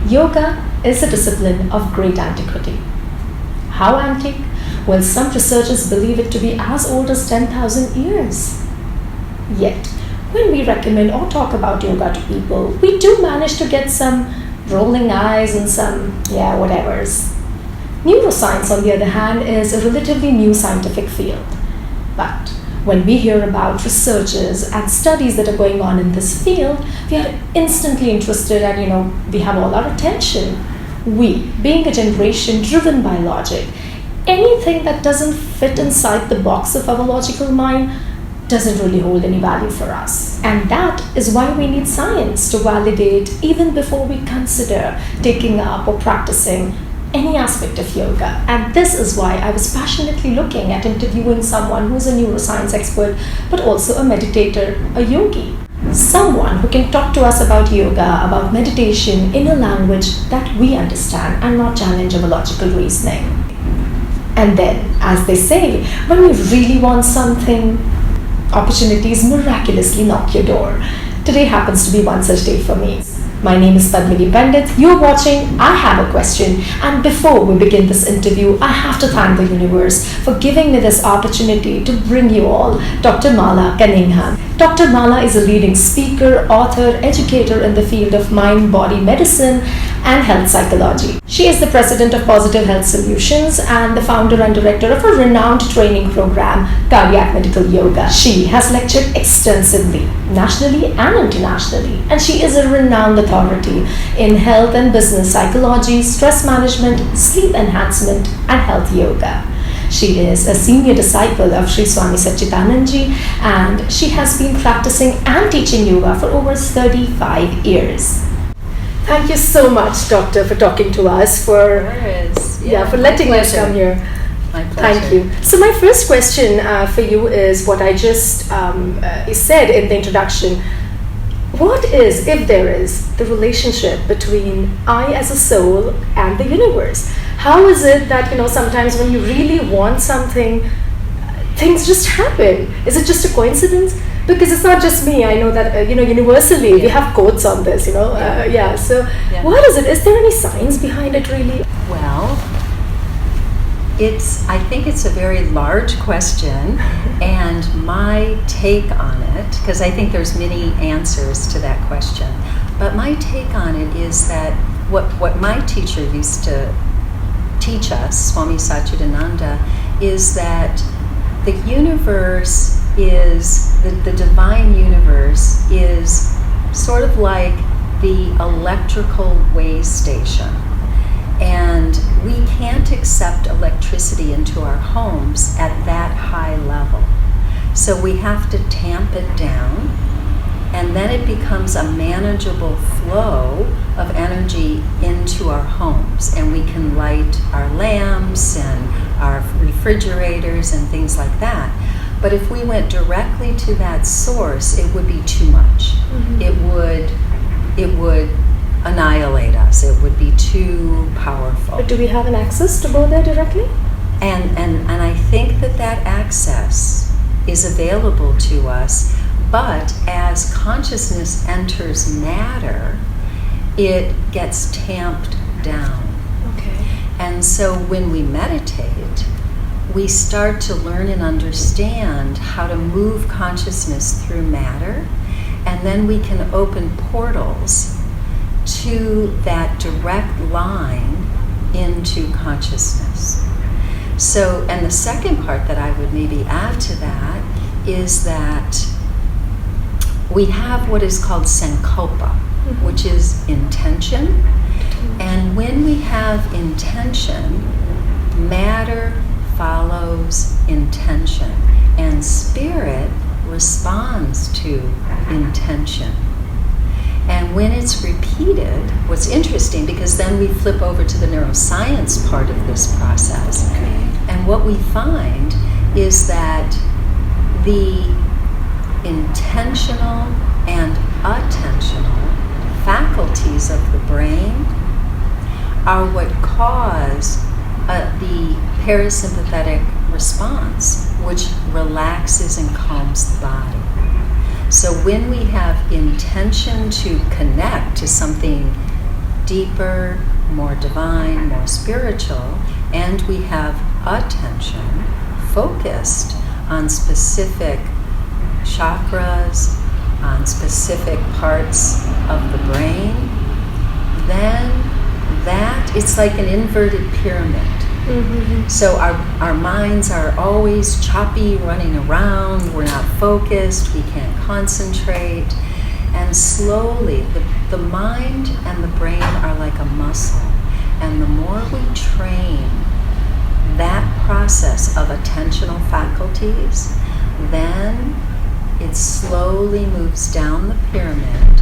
Yoga is a discipline of great antiquity. How antique? Well, some researchers believe it to be as old as 10,000 years. Yet, when we recommend or talk about yoga to people, we do manage to get some rolling eyes and some, whatevers. Neuroscience, on the other hand, is a relatively new scientific field. But when we hear about researches and studies that are going on in this field, we are instantly interested and, we have all our attention. We, being a generation driven by logic, anything that doesn't fit inside the box of our logical mind doesn't really hold any value for us. And that is why we need science to validate even before we consider taking up or practicing any aspect of yoga. And this is why I was passionately looking at interviewing someone who is a neuroscience expert, but also a meditator, a yogi. Someone who can talk to us about yoga, about meditation in a language that we understand and not challenge our logical reasoning. And then, as they say, when you really want something, opportunities miraculously knock your door. Today happens to be one such day for me. My name is Padmini Pandit. You're watching I Have a Question. And before we begin this interview, I have to thank the universe for giving me this opportunity to bring you all Dr. Mala Cunningham. Dr. Mala is a leading speaker, author, educator in the field of mind-body medicine and health psychology. She is the president of Positive Health Solutions and the founder and director of a renowned training program, Cardiac Medical Yoga. She has lectured extensively, nationally and internationally, and she is a renowned authority in health and business psychology, stress management, sleep enhancement, and health yoga. She is a senior disciple of Sri Swami Satchidanandji, and she has been practicing and teaching yoga for over 35 years. Thank you so much, Doctor, for talking to us, for letting us come here. My pleasure. Thank you. So my first question for you is what I just said in the introduction. What is, if there is, the relationship between I as a soul and the universe? How is it that, sometimes when you really want something, things just happen? Is it just a coincidence? Because it's not just me. I know that, universally, we have quotes on this, So what is it? Is there any science behind it, really? Well, I think it's a very large question, and my take on it, because I think there's many answers to that question, but my take on it is that what my teacher used to teach us, Swami Satchidananda, is that the universe is, the divine universe is sort of like the electrical way station. And we can't accept electricity into our homes at that high level. So we have to tamp it down, and then it becomes a manageable flow of energy into our homes. And we can light our lamps and our refrigerators and things like that. But if we went directly to that source, it would be too much. Mm-hmm. It would annihilate us. It would be too powerful. But do we have an access to go there directly? And I think that access is available to us, but as consciousness enters matter, it gets tamped down. Okay. And so when we meditate, we start to learn and understand how to move consciousness through matter, and then we can open portals to that direct line into consciousness. So, and the second part that I would maybe add to that is that we have what is called sankalpa, which is intention. And when we have intention, matter follows intention, and spirit responds to intention. And when it's repeated, what's interesting, because then we flip over to the neuroscience part of this process, and what we find is that the intentional and attentional faculties of the brain are what cause the parasympathetic response, which relaxes and calms the body. So when we have intention to connect to something deeper, more divine, more spiritual, and we have attention focused on specific chakras, on specific parts of the brain, then it's like an inverted pyramid. Mm-hmm. So our minds are always choppy, running around, we're not focused, we can't concentrate, and slowly the mind and the brain are like a muscle, and the more we train that process of attentional faculties, then it slowly moves down the pyramid,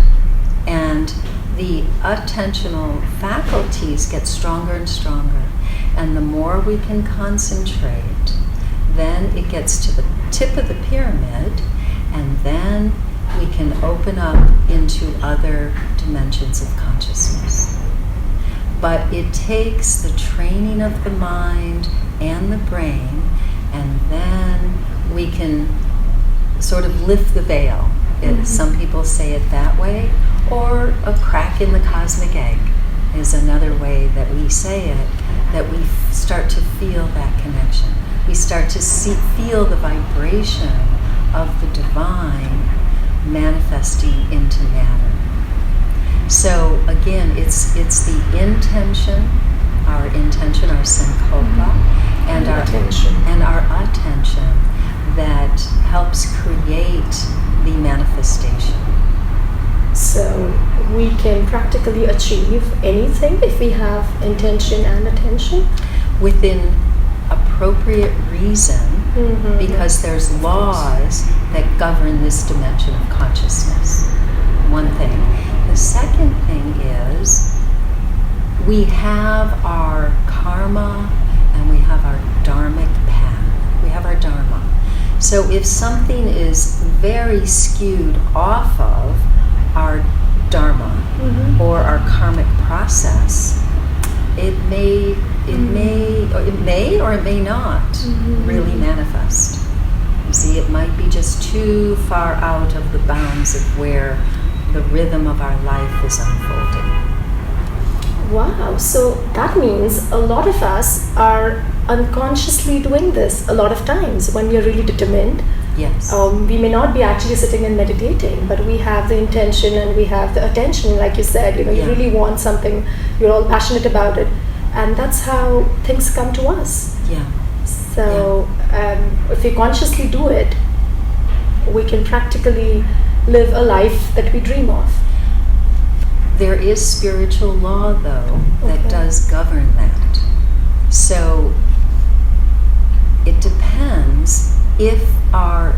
and the attentional faculties get stronger and stronger. And the more we can concentrate, then it gets to the tip of the pyramid, and then we can open up into other dimensions of consciousness. But it takes the training of the mind and the brain, and then we can sort of lift the veil. Some people say it that way, or a crack in the cosmic egg is another way that we say it, that we start to feel that connection. We start to feel the vibration of the divine manifesting into matter. So again, it's the intention, our sankalpa, and our attention that helps create the manifestation. So we can practically achieve anything if we have intention and attention? Within appropriate reason, because there's laws that govern this dimension of consciousness. One thing. The second thing is we have our karma and we have our dharmic path. We have our dharma. So if something is very skewed off of our dharma or our karmic process, it may or it may not really manifest. You see, it might be just too far out of the bounds of where the rhythm of our life is unfolding. Wow, so that means a lot of us are unconsciously doing this a lot of times when we are really determined. Yes. We may not be actually sitting and meditating, but we have the intention and we have the attention, like you said, you really want something, you're all passionate about it, and that's how things come to us. Yeah. So if we consciously do it, we can practically live a life that we dream of. There is spiritual law, though, that does govern that. So it depends if our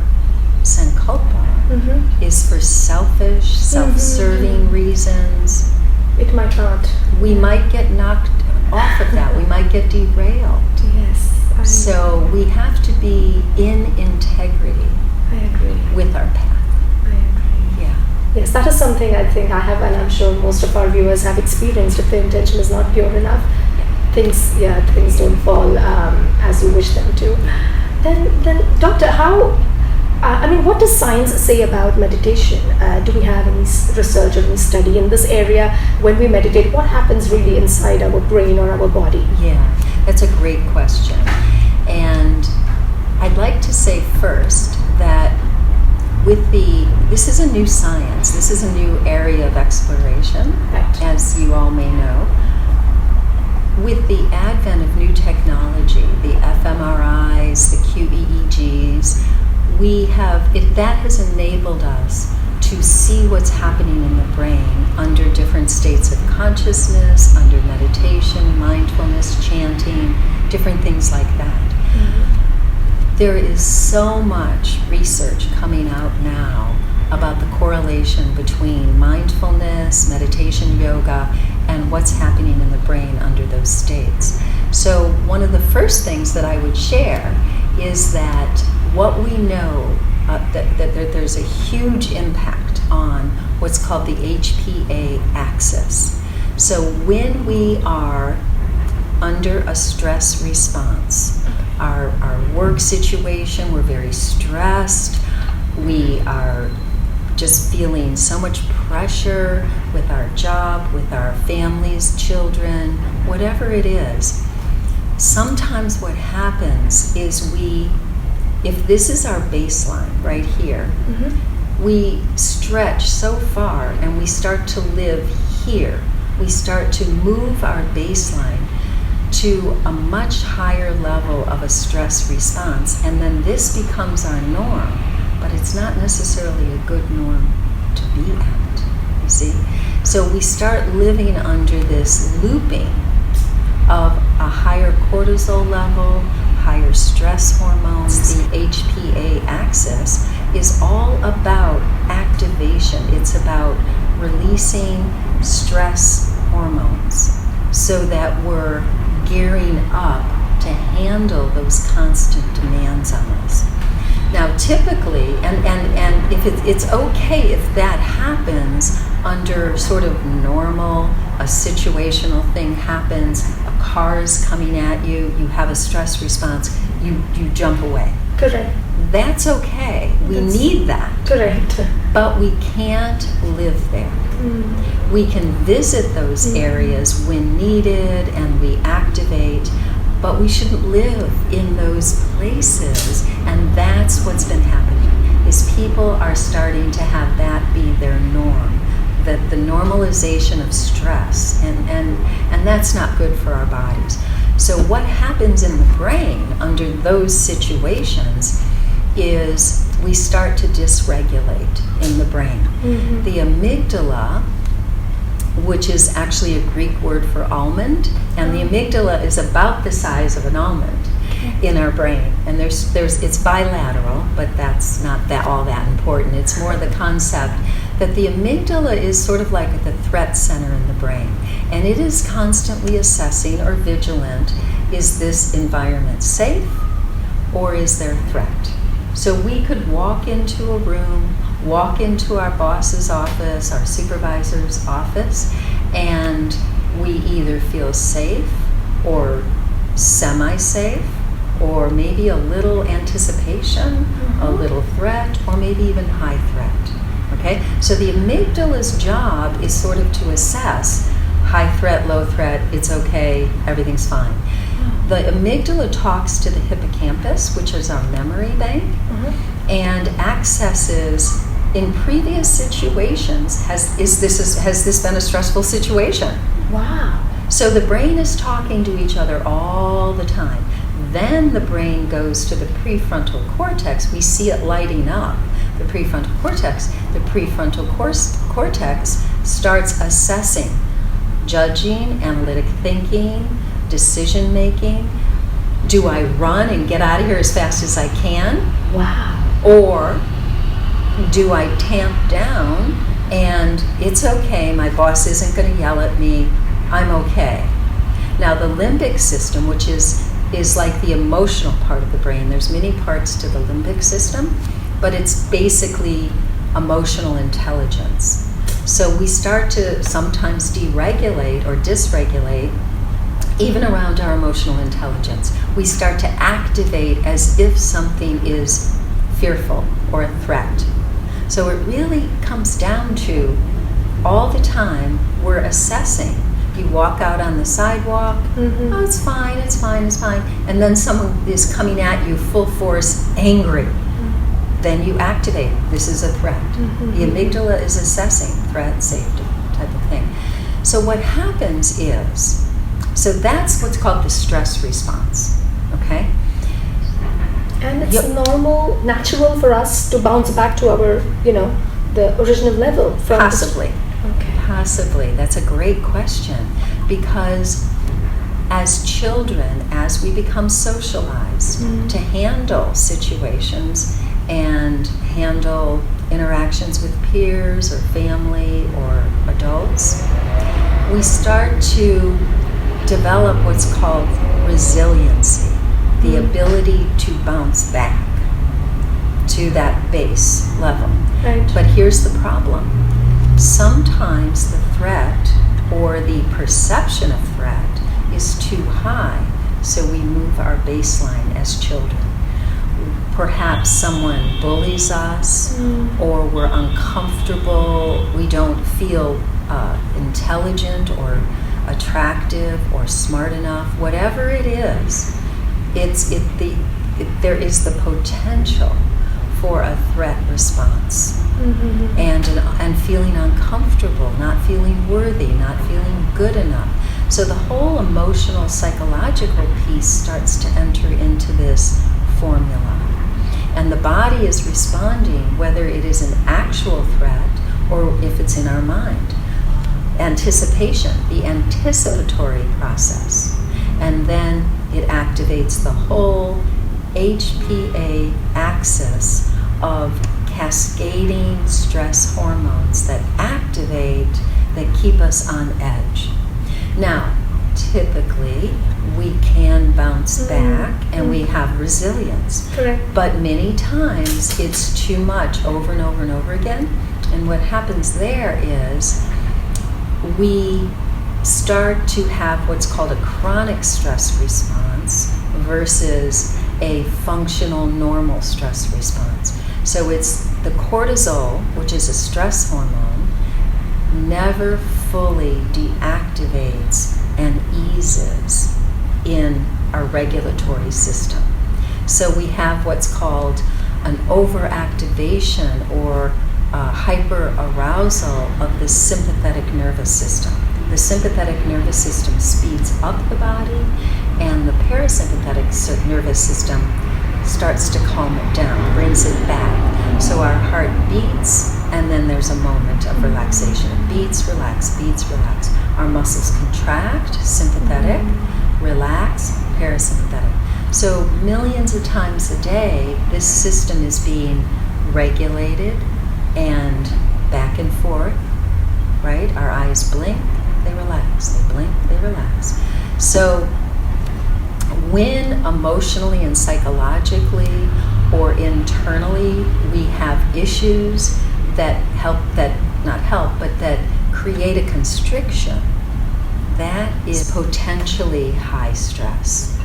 sankalpa is for selfish, self-serving reasons. It might not. We might get knocked off of that. We might get derailed. Yes. So we have to be in integrity. I agree. With our path. I agree. Yeah. Yes, that is something I think I have, and I'm sure most of our viewers have experienced. If the intention is not pure enough, things don't fall as you wish them to. Then, Doctor, what does science say about meditation? Do we have any research or any study in this area? When we meditate, what happens really inside our brain or our body? Yeah, that's a great question. And I'd like to say first that this is a new science, this is a new area of exploration, as you all may know. With the advent of new technology, the fMRIs, the qEEGs, that has enabled us to see what's happening in the brain under different states of consciousness, under meditation, mindfulness, chanting, different things like that. There is so much research coming out now about the correlation between mindfulness, meditation, yoga, and what's happening in the brain under those states. So one of the first things that I would share is that what we know, that there's a huge impact on what's called the HPA axis. So when we are under a stress response, our work situation, we're very stressed, we are just feeling so much pressure with our job, with our families, children, whatever it is, sometimes what happens is if this is our baseline right here, we stretch so far and we start to live here. We start to move our baseline to a much higher level of a stress response, and then this becomes our norm, but it's not necessarily a good norm to be at, you see? So we start living under this looping of a higher cortisol level, higher stress hormones. The HPA axis is all about activation. It's about releasing stress hormones so that we're gearing up to handle those constant demands on us. Now, typically, and if it's okay if that happens under sort of normal, a situational thing happens, a car is coming at you, you have a stress response, you jump away. Correct. That's okay. We need that. Correct. But we can't live there. We can visit those areas when needed and we activate, but we shouldn't live in those places. And that's what's been happening, is people are starting to have that be their norm, that the normalization of stress, and that's not good for our bodies. So what happens in the brain under those situations is we start to dysregulate in the brain. The amygdala, which is actually a Greek word for almond, and the amygdala is about the size of an almond in our brain. And it's bilateral, but that's not all that important. It's more the concept that the amygdala is sort of like the threat center in the brain, and it is constantly assessing or vigilant, is this environment safe or is there a threat? So we could walk into a room, walk into our boss's office, our supervisor's office, and we either feel safe or semi-safe, or maybe a little anticipation, a little threat, or maybe even high threat. Okay? So the amygdala's job is sort of to assess high threat, low threat, it's okay, everything's fine. The amygdala talks to the hippocampus, which is our memory bank, and accesses in previous situations, has this been a stressful situation? Wow. So the brain is talking to each other all the time. Then the brain goes to the prefrontal cortex. We see it lighting up, the prefrontal cortex. The prefrontal cortex starts assessing, judging, analytic thinking, decision making. Do I run and get out of here as fast as I can? Wow. Or do I tamp down and it's okay, my boss isn't going to yell at me, I'm okay. Now the limbic system, which is like the emotional part of the brain, there's many parts to the limbic system, but it's basically emotional intelligence. So we start to sometimes deregulate or dysregulate even around our emotional intelligence. We start to activate as if something is fearful or a threat. So it really comes down to all the time we're assessing. You walk out on the sidewalk, oh, it's fine, it's fine, it's fine. And then someone is coming at you full force, angry. Then you activate, this is a threat. The amygdala is assessing threat, safety type of thing. So what happens is, so that's what's called the stress response, okay? And it's normal, natural for us to bounce back to our, the original level from Possibly. Okay. Possibly. That's a great question, because as children, as we become socialized to handle situations and handle interactions with peers or family or adults, we start to develop what's called resiliency, the ability to bounce back to that base level. Right. But here's the problem. Sometimes the threat or the perception of threat is too high, so we move our baseline as children. We perhaps someone bullies us, or we're uncomfortable, we don't feel intelligent or attractive or smart enough, whatever it is, there is the potential for a threat response, and feeling uncomfortable, not feeling worthy, not feeling good enough. So the whole emotional, psychological piece starts to enter into this formula. And the body is responding, whether it is an actual threat or if it's in our mind. Anticipation, the anticipatory process. And then it activates the whole HPA axis of cascading stress hormones that keep us on edge. Now, typically, we can bounce back and we have resilience. Correct. But many times it's too much over and over and over again. And what happens there is we start to have what's called a chronic stress response versus a functional normal stress response. So it's the cortisol, which is a stress hormone, never fully deactivates and eases in our regulatory system. So we have what's called an overactivation or hyperarousal of the sympathetic nervous system. The sympathetic nervous system speeds up the body, and the parasympathetic nervous system starts to calm it down, brings it back. So our heart beats, and then there's a moment of relaxation. It beats, relax, beats, relax. Our muscles contract, sympathetic, relax, parasympathetic. So millions of times a day, this system is being regulated and back and forth, right? Our eyes blink, they relax, they blink, they relax. So when emotionally and psychologically or internally we have issues that create a constriction, that is potentially high stress,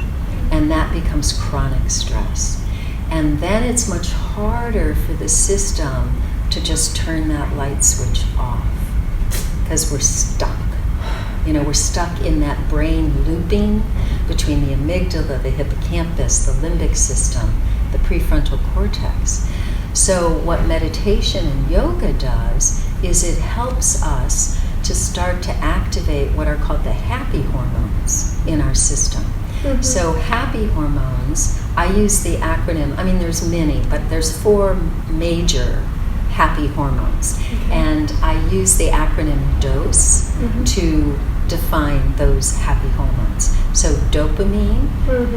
and that becomes chronic stress. And then it's much harder for the system to just turn that light switch off, because we're stuck. We're stuck in that brain looping between the amygdala, the hippocampus, the limbic system, the prefrontal cortex. So what meditation and yoga does is it helps us to start to activate what are called the happy hormones in our system. So happy hormones, I use the acronym, there's many, but there's 4 major happy hormones. And I use the acronym DOSE to define those happy hormones. So dopamine,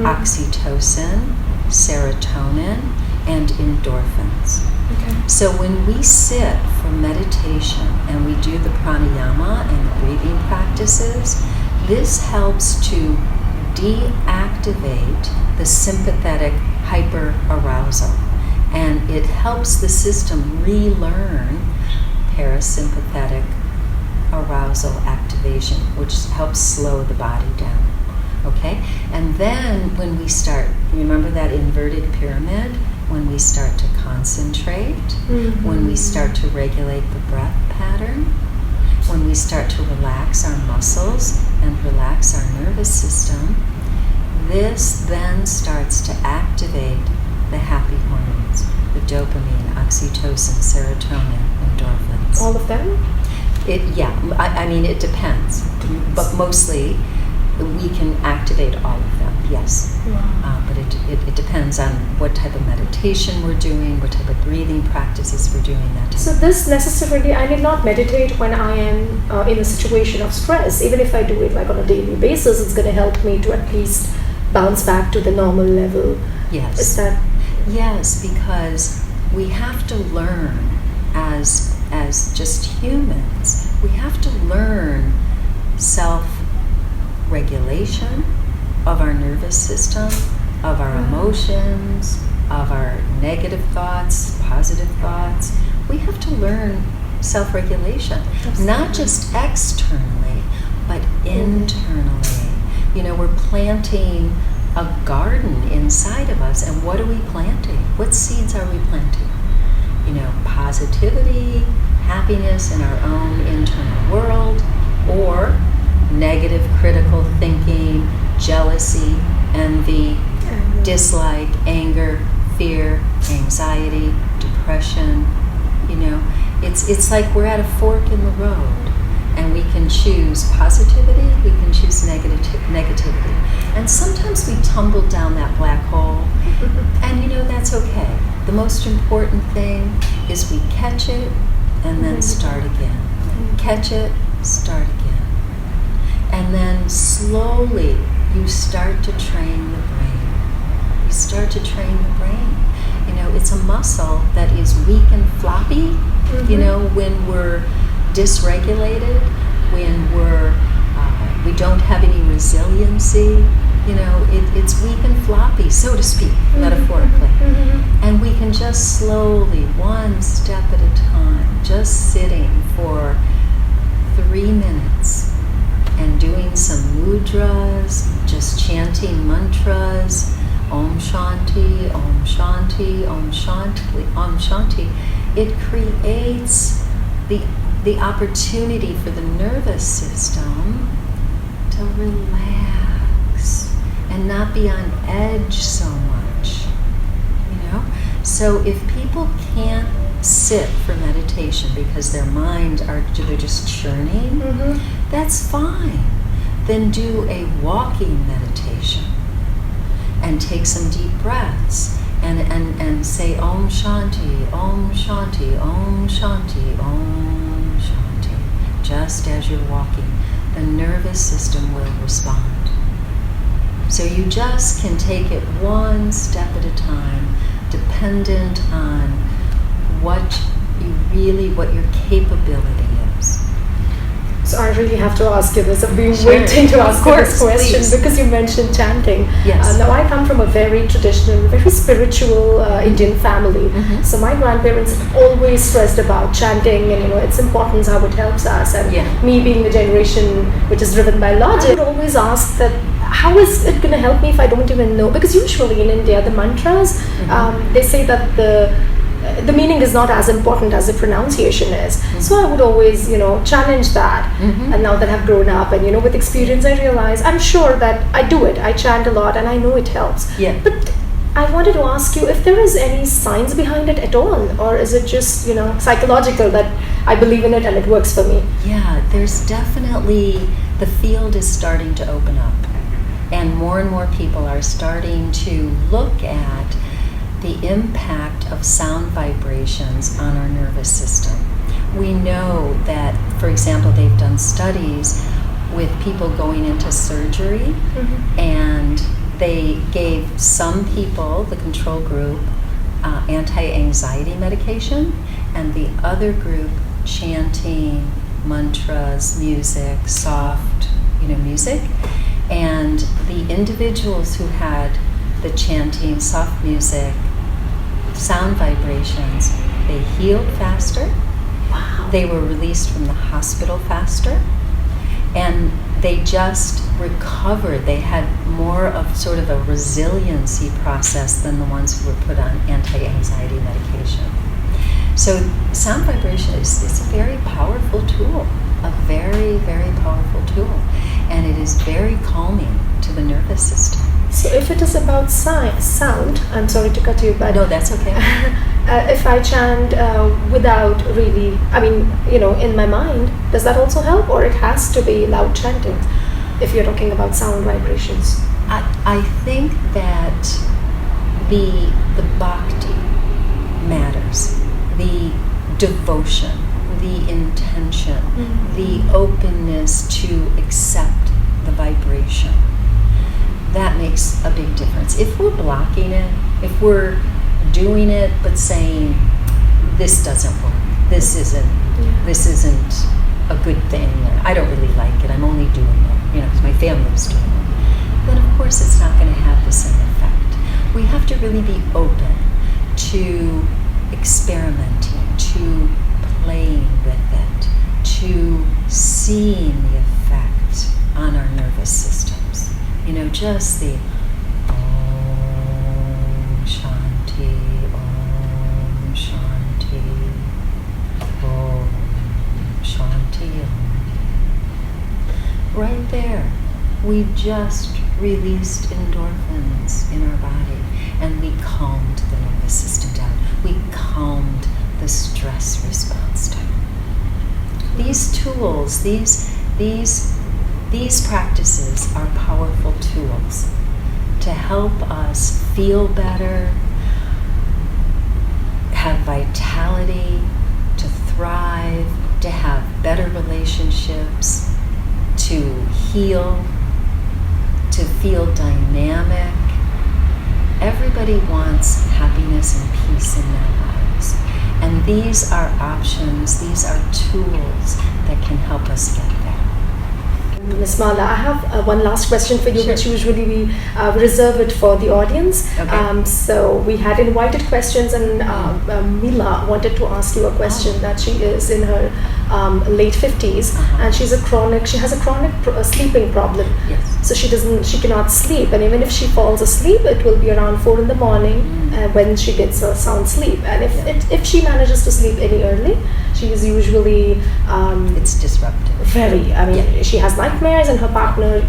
oxytocin, serotonin, and endorphins. So when we sit for meditation and we do the pranayama and the breathing practices, this helps to deactivate the sympathetic hyperarousal, and it helps the system relearn parasympathetic arousal activation, which helps slow the body down. Okay? And then when we start, remember that inverted pyramid? When we start to concentrate, when we start to regulate the breath pattern, when we start to relax our muscles and relax our nervous system, this then starts to activate the happy hormones, the dopamine, oxytocin, serotonin, endorphins. All of them? It depends, but mostly we can activate all of them, yes. Wow. But it depends on what type of meditation we're doing, what type of breathing practices we're doing. So this necessarily, I need not meditate when I am in a situation of stress. Even if I do it like on a daily basis, it's going to help me to at least bounce back to the normal level. Yes. Is that? Yes, because we have to learn as just humans, we have to learn self-regulation of our nervous system, of our emotions, of our negative thoughts, positive thoughts. We have to learn self-regulation, not just externally, but internally. We're planting a garden inside of us. And what are we planting? What seeds are we planting? Positivity, happiness in our own internal world, or negative critical thinking, jealousy, envy, dislike, anger, fear, anxiety, depression. It's like we're at a fork in the road, and we can choose positivity, we can choose negativity. And sometimes we tumble down that black hole, and that's okay. The most important thing is we catch it and then start again. Catch it, start again. And then slowly you start to train the brain. You start to train the brain. It's a muscle that is weak and floppy, when we're dysregulated, when we don't have any resiliency, it's weak and floppy, so to speak, metaphorically. And we can just slowly, one step at a time, just sitting for 3 minutes and doing some mudras, just chanting mantras, Om Shanti, Om Shanti, Om Shanti, Om Shanti. It creates the opportunity for the nervous system to relax and not be on edge so much. So if people can't sit for meditation because their minds they're just churning, that's fine. Then do a walking meditation and take some deep breaths and say Om Shanti, Om Shanti, Om Shanti, Om Shanti. Just as you're walking, the nervous system will respond. So you just can take it one step at a time, dependent on what your capability is. So I really have to ask you this. I've been waiting to ask you this question, please. Because you mentioned chanting. Yes. Now I come from a very traditional, very spiritual Indian family. So my grandparents always stressed about chanting and its importance, how it helps us. And me being the generation which is driven by logic, I would always ask that, how is it going to help me if I don't even know? Because usually in India, the mantras, they say that the meaning is not as important as the pronunciation is. So I would always, challenge that. And now that I've grown up and, with experience, I realize, I'm sure that I do it. I chant a lot and I know it helps. But I wanted to ask you if there is any science behind it at all, or is it just, psychological that I believe in it and it works for me? Yeah, there's definitely, the field is starting to open up. And more people are starting to look at the impact of sound vibrations on our nervous system. We know that, for example, they've done studies with people going into surgery, and they gave some people, the control group, anti-anxiety medication, and the other group chanting mantras, music, soft, music. And the individuals who had the chanting, soft music, sound vibrations, they healed faster. Wow. They were released from the hospital faster. And they just recovered. They had more of sort of a resiliency process than the ones who were put on anti-anxiety medication. So sound vibration is a very powerful tool, a very, very powerful tool. And it is very calming to the nervous system. So if it is about sound, I'm sorry to cut you, but... No, that's okay. If I chant without really, in my mind, does that also help? Or it has to be loud chanting if you're talking about sound vibrations? I think that the bhakti matters. The devotion, the intention, the openness to accept the vibration. That makes a big difference. If we're blocking it, if we're doing it but saying, this doesn't work, this isn't a good thing, I don't really like it, I'm only doing it, because my family's doing it, then of course it's not going to have the same effect. We have to really be open to experimenting, to playing with it, to seeing the effect on our nervous systems. Just the we just released endorphins in our body, and we calmed the nervous system down. We calmed the stress response down. These tools, these practices are powerful tools to help us feel better, have vitality, to thrive, to have better relationships, to heal, to feel dynamic. Everybody wants happiness and peace in their lives. And these are options, these are tools that can help us get there. Ms. Mala, I have one last question for you, Sure. which usually we reserve it for the audience. Okay. So we had invited questions, and Mila wanted to ask you a question. That she is in her late 50s, and she has a chronic sleeping problem. Yes. So she cannot sleep, and even if she falls asleep, it will be around 4 in the morning when she gets a sound sleep. And if she manages to sleep any early, she is usually It's disruptive. very. I mean, she has nightmares, and her partner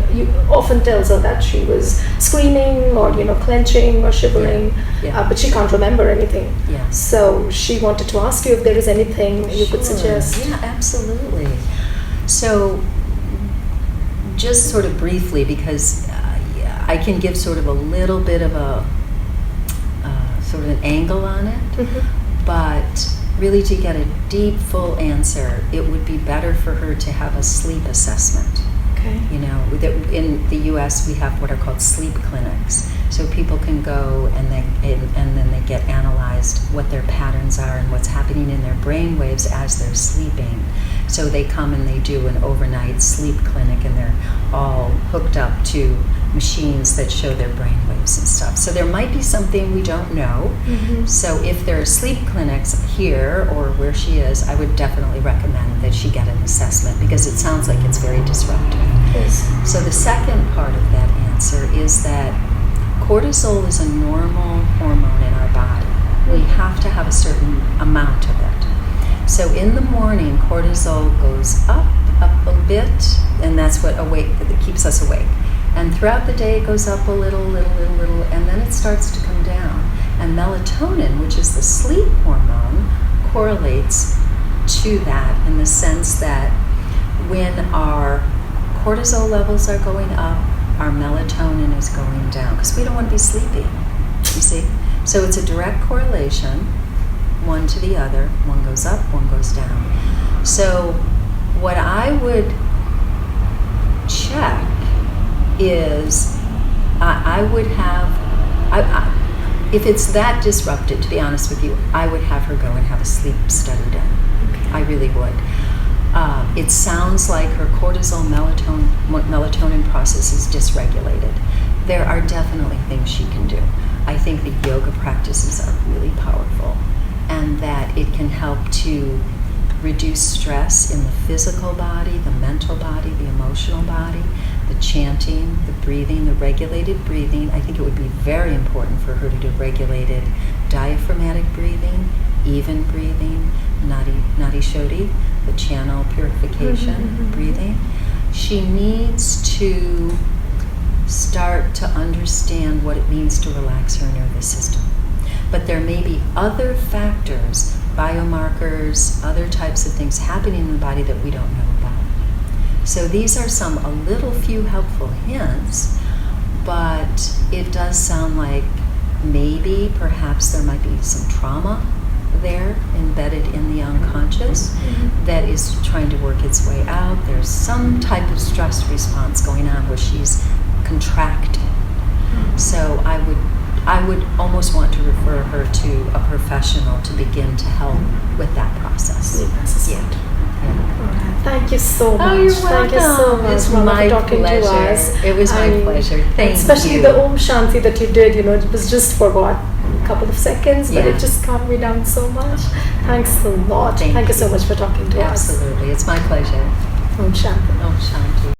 often tells her that she was screaming or clenching or shivering, Yeah. but she can't remember anything. Yeah. So she wanted to ask you if there is anything you could Sure. suggest. Yeah, absolutely. So, just sort of briefly, because I can give sort of a little bit of a sort of an angle on it, but really to get a deep, full answer, it would be better for her to have a sleep assessment. Okay. In the U.S. we have what are called sleep clinics. So people can go and then they get analyzed what their patterns are and what's happening in their brain waves as they're sleeping. So they come and they do an overnight sleep clinic, and they're all hooked up to machines that show their brain waves and stuff. So there might be something we don't know. So if there are sleep clinics here or where she is, I would definitely recommend that she get an assessment, because it sounds like it's very disruptive. Yes. So the second part of that answer is that cortisol is a normal hormone in our body. We have to have a certain amount of it. So in the morning, cortisol goes up a bit, and that's what keeps us awake. And throughout the day, it goes up a little, and then it starts to come down. And melatonin, which is the sleep hormone, correlates to that in the sense that when our cortisol levels are going up, our melatonin is going down, because we don't want to be sleeping, you see? So it's a direct correlation, one to the other. One goes up, one goes down. So what I would check is I would have, if it's that disrupted, to be honest with you, I would have her go and have a sleep study done. Okay. I really would. It sounds like her cortisol melatonin process is dysregulated. There are definitely things she can do. I think the yoga practices are really powerful, and that it can help to reduce stress in the physical body, the mental body, the emotional body, the chanting, the breathing, the regulated breathing. I think it would be very important for her to do regulated diaphragmatic breathing, even breathing, nadi shodhi, the channel purification breathing. She needs to start to understand what it means to relax her nervous system. But there may be other factors, biomarkers, other types of things happening in the body that we don't know about. So these are a few helpful hints, but it does sound like perhaps there might be some trauma there embedded in the unconscious that is trying to work its way out. There's some type of stress response going on where she's contracting. So I would almost want to refer her to a professional to begin to help with that process. Yeah. Thank you so much. Oh, you're welcome. Thank you so much It's Mama, my for talking pleasure. to us. It was my pleasure. Thank especially you. the Om Shanti that you did, it was just for what, a couple of seconds, but Yeah. it just calmed me down so much. Thanks a lot. Thank you you so much for talking to us. Absolutely. It's my pleasure. Om Shanti. Om Shanti.